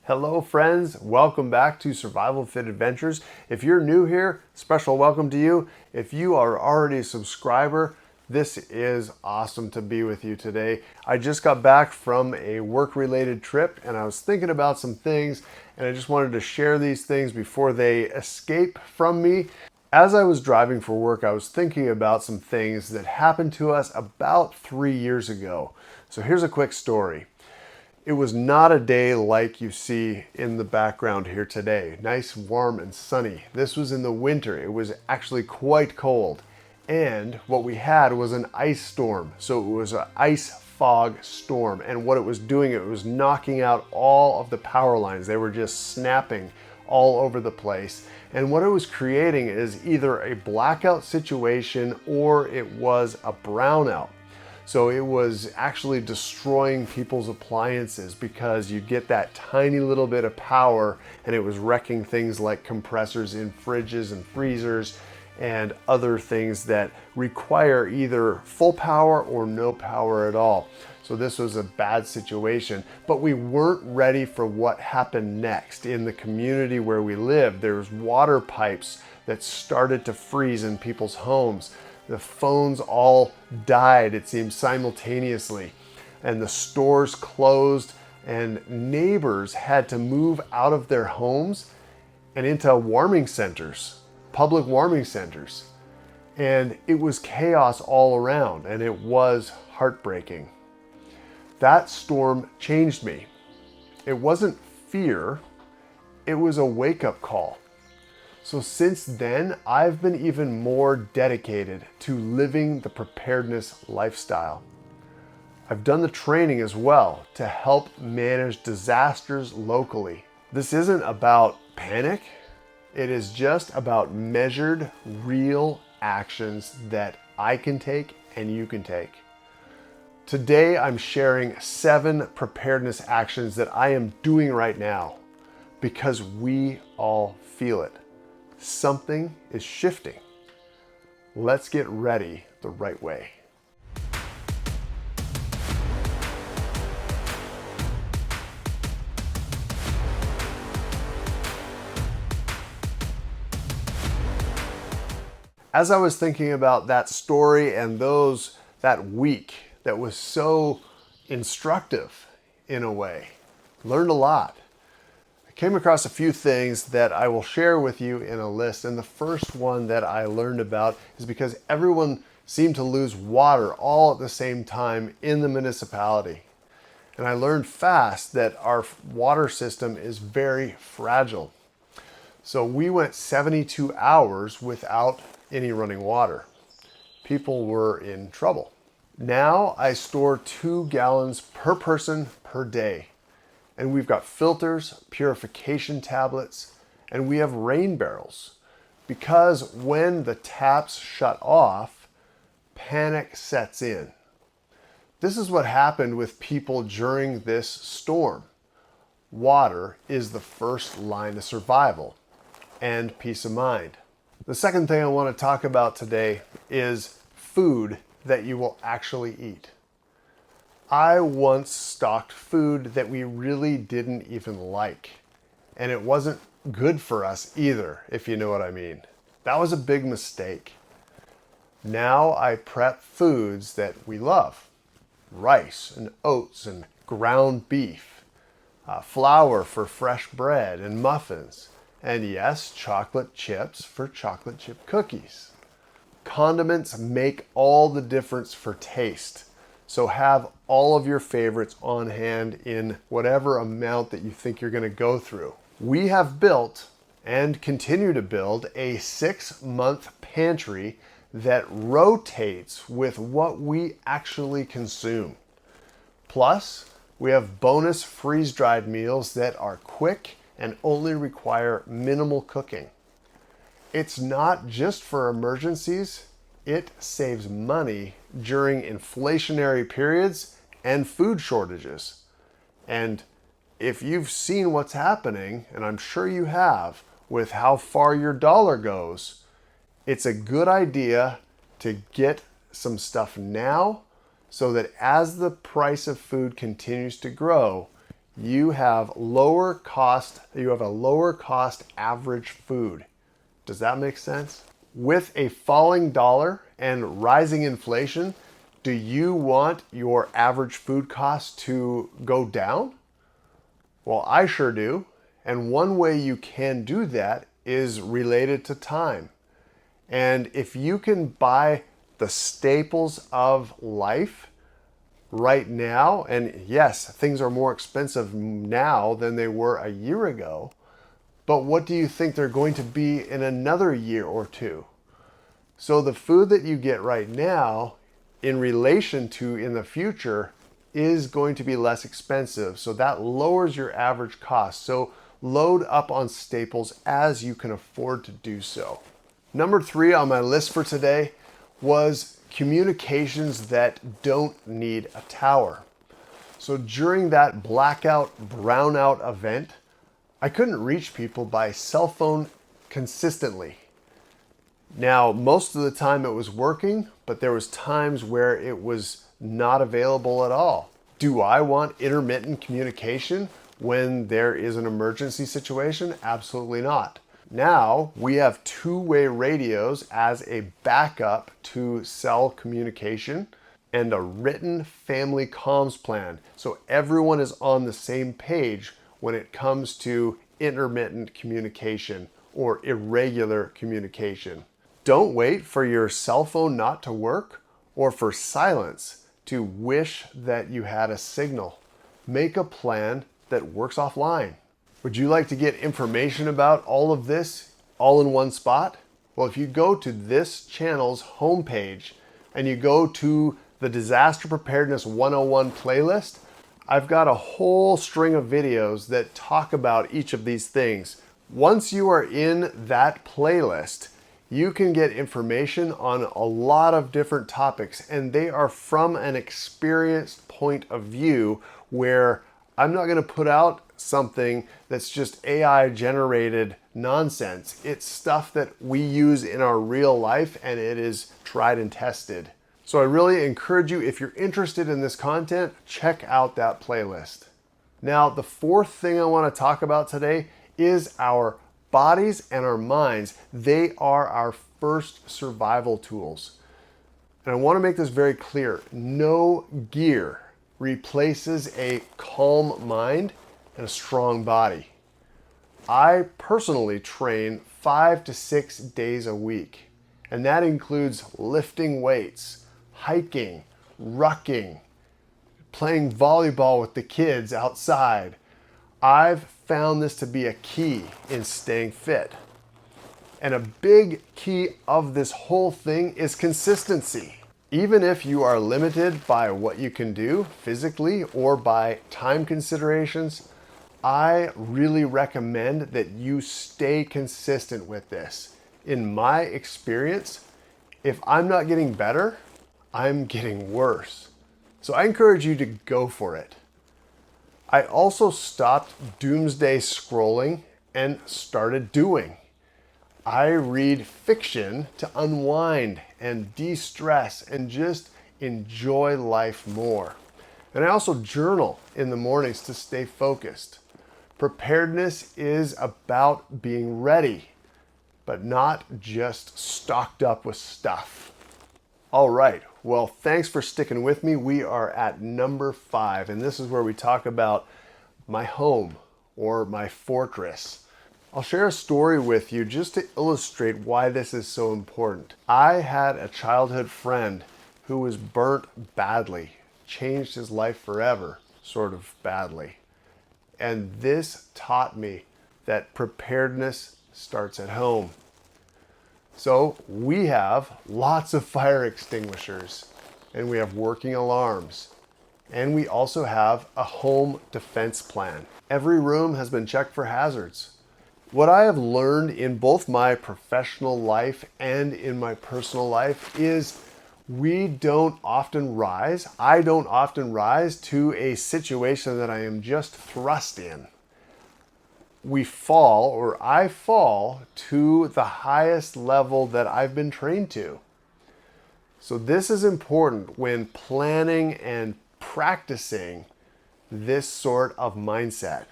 Hello friends, welcome back to Survival Fit Adventures. If you're new here, special welcome to you. If you are already a subscriber, this is awesome to be with you today. I just got back from a work-related trip and I was thinking about some things and I just wanted to share these things before they escape from me. As I was driving for work, I was thinking about some things that happened to us about 3 years ago. So here's a quick story. It was not a day like you see in the background here today. Nice, warm, and sunny. This was in the winter. It was actually quite cold. And what we had was an ice storm. So it was an ice fog storm. And what it was doing, it was knocking out all of the power lines. They were just snapping all over the place. And what it was creating is either a blackout situation or it was a brownout. So it was actually destroying people's appliances because you get that tiny little bit of power and it was wrecking things like compressors in fridges and freezers and other things that require either full power or no power at all. So this was a bad situation, but we weren't ready for what happened next. In the community where we lived, there was water pipes that started to freeze in people's homes. The phones all died, it seemed, simultaneously. And the stores closed and neighbors had to move out of their homes and into warming centers, public warming centers. And it was chaos all around and it was heartbreaking. That storm changed me. It wasn't fear, it was a wake-up call. So since then, I've been even more dedicated to living the preparedness lifestyle. I've done the training as well to help manage disasters locally. This isn't about panic. It is just about measured, real actions that I can take and you can take. Today, I'm sharing 7 preparedness actions that I am doing right now because we all feel it. Something is shifting. Let's get ready the right way. As I was thinking about that story and that week that was so instructive in a way, learned a lot. Came across a few things that I will share with you in a list. And the first one that I learned about is because everyone seemed to lose water all at the same time in the municipality. And I learned fast that our water system is very fragile. So we went 72 hours without any running water. People were in trouble. Now I store 2 gallons per person per day. And we've got filters, purification tablets, and we have rain barrels. Because when the taps shut off, panic sets in. This is what happened with people during this storm. Water is the first line of survival and peace of mind. The second thing I want to talk about today is food that you will actually eat. I once stocked food that we really didn't even like, and it wasn't good for us either, if you know what I mean. That was a big mistake. Now I prep foods that we love. Rice and oats and ground beef, flour for fresh bread and muffins, and yes, chocolate chips for chocolate chip cookies. Condiments make all the difference for taste. So have all of your favorites on hand in whatever amount that you think you're going to go through. We have built and continue to build a 6-month pantry that rotates with what we actually consume. Plus, we have bonus freeze-dried meals that are quick and only require minimal cooking. It's not just for emergencies. It saves money during inflationary periods and food shortages. And if you've seen what's happening, and I'm sure you have, with how far your dollar goes, it's a good idea to get some stuff now so that as the price of food continues to grow, you have a lower cost average food. Does that make sense? With a falling dollar and rising inflation, do you want your average food cost to go down? Well, I sure do. And one way you can do that is related to time. And if you can buy the staples of life right now, and yes, things are more expensive now than they were a year ago, but what do you think they're going to be in another year or two? So the food that you get right now in relation to in the future is going to be less expensive. So that lowers your average cost. So load up on staples as you can afford to do so. Number 3 on my list for today was communications that don't need a tower. So during that blackout, brownout event, I couldn't reach people by cell phone consistently. Now, most of the time it was working, but there was times where it was not available at all. Do I want intermittent communication when there is an emergency situation? Absolutely not. Now, we have two-way radios as a backup to cell communication and a written family comms plan. So everyone is on the same page when it comes to intermittent communication or irregular communication. Don't wait for your cell phone not to work or for silence to wish that you had a signal. Make a plan that works offline. Would you like to get information about all of this all in one spot? Well, if you go to this channel's homepage and you go to the Disaster Preparedness 101 playlist, I've got a whole string of videos that talk about each of these things. Once you are in that playlist, you can get information on a lot of different topics, and they are from an experienced point of view where I'm not going to put out something that's just AI generated nonsense. It's stuff that we use in our real life, and it is tried and tested. So I really encourage you, if you're interested in this content, check out that playlist. Now, the fourth thing I want to talk about today is our bodies and our minds. They are our first survival tools. And I want to make this very clear. No gear replaces a calm mind and a strong body. I personally train 5 to 6 days a week, and that includes lifting weights, hiking, rucking, playing volleyball with the kids outside. I've found this to be a key in staying fit. And a big key of this whole thing is consistency. Even if you are limited by what you can do physically or by time considerations, I really recommend that you stay consistent with this. In my experience, if I'm not getting better, I'm getting worse. So I encourage you to go for it. I also stopped doomsday scrolling and started doing. I read fiction to unwind and de-stress and just enjoy life more. And I also journal in the mornings to stay focused. Preparedness is about being ready, but not just stocked up with stuff. All right, well, thanks for sticking with me. We are at number 5, and this is where we talk about my home or my fortress. I'll share a story with you just to illustrate why this is so important. I had a childhood friend who was burnt badly, changed his life forever, sort of badly. And this taught me that preparedness starts at home. So we have lots of fire extinguishers, and we have working alarms, and we also have a home defense plan. Every room has been checked for hazards. What I have learned in both my professional life and in my personal life is I don't often rise to a situation that I am just thrust in. I fall to the highest level that I've been trained to. So this is important when planning and practicing this sort of mindset.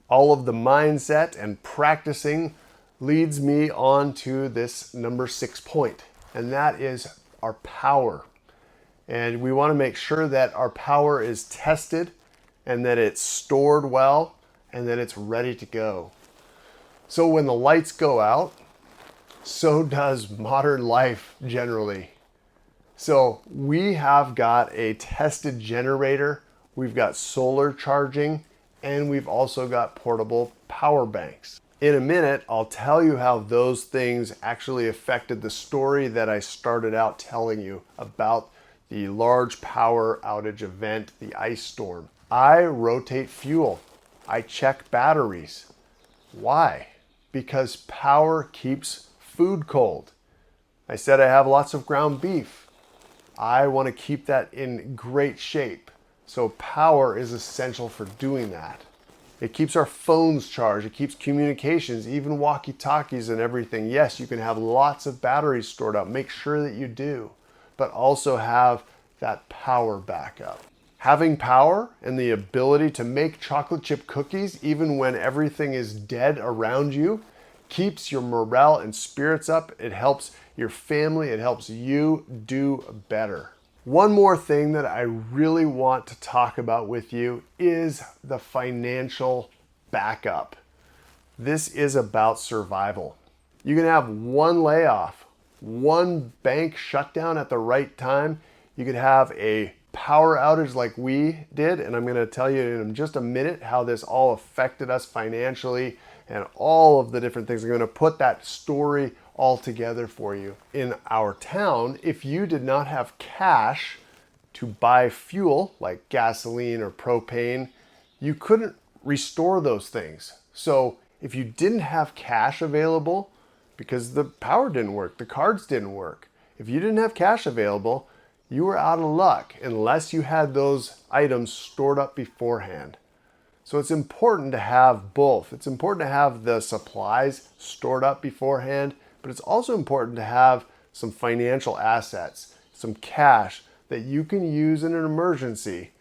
All of the mindset and practicing leads me on to this number 6 point, and that is our power. And we want to make sure that our power is tested and that it's stored well and that it's ready to go. So when the lights go out, so does modern life generally. So we have got a tested generator, we've got solar charging, and we've also got portable power banks. In a minute, I'll tell you how those things actually affected the story that I started out telling you about the large power outage event, the ice storm. I rotate fuel. I check batteries. Why? Because power keeps food cold. I said I have lots of ground beef. I want to keep that in great shape. So power is essential for doing that. It keeps our phones charged. It keeps communications, even walkie-talkies and everything. Yes, you can have lots of batteries stored up. Make sure that you do, but also have that power backup. Having power and the ability to make chocolate chip cookies even when everything is dead around you keeps your morale and spirits up. It helps your family. It helps you do better. One more thing that I really want to talk about with you is the financial backup. This is about survival. You can have one layoff, one bank shutdown at the right time. You could have a power outage like we did, and I'm going to tell you in just a minute how this all affected us financially and all of the different things. I'm going to put that story all together for you. In our town, if you did not have cash to buy fuel like gasoline or propane, you couldn't restore those things. So if you didn't have cash available because the power didn't work, the cards didn't work, if you didn't have cash available, you were out of luck unless you had those items stored up beforehand. So it's important to have both. It's important to have the supplies stored up beforehand, but it's also important to have some financial assets, some cash that you can use in an emergency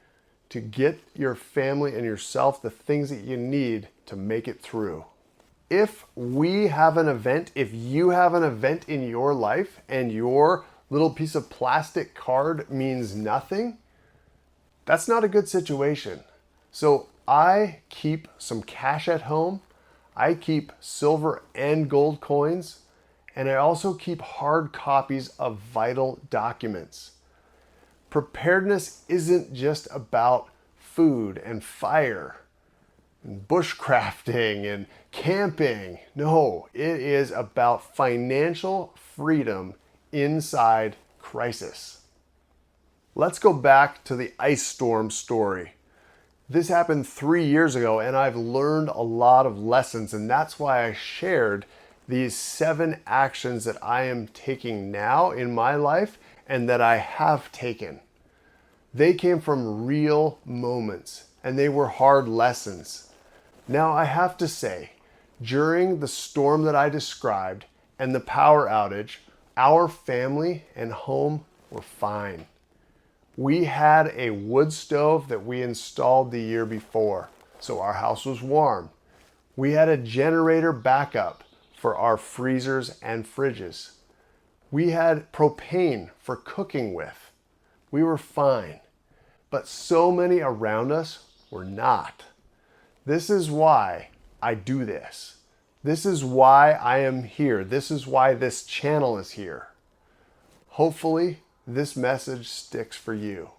to get your family and yourself the things that you need to make it through. If we have an event, if you have an event in your life and your little piece of plastic card means nothing, that's not a good situation. So I keep some cash at home. I keep silver and gold coins, and I also keep hard copies of vital documents. Preparedness isn't just about food and fire and bushcrafting and camping. No, it is about financial freedom inside crisis. Let's go back to the ice storm story. This happened 3 years ago, and I've learned a lot of lessons, and that's why I shared these 7 actions that I am taking now in my life and that I have taken. They came from real moments, and they were hard lessons. Now I have to say, during the storm that I described and the power outage, our family and home were fine. We had a wood stove that we installed the year before, so our house was warm. We had a generator backup for our freezers and fridges. We had propane for cooking with. We were fine, but so many around us were not. This is why I do this. This is why I am here. This is why this channel is here. Hopefully, this message sticks for you.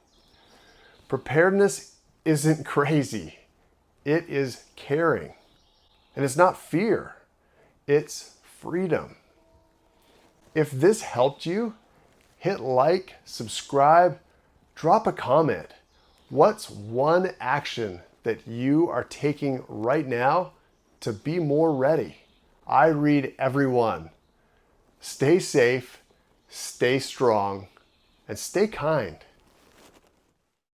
Preparedness isn't crazy. It is caring. And it's not fear. It's freedom. If this helped you, hit like, subscribe, drop a comment. What's one action that you are taking right now to be more ready? I read every one. Stay safe, stay strong, and stay kind.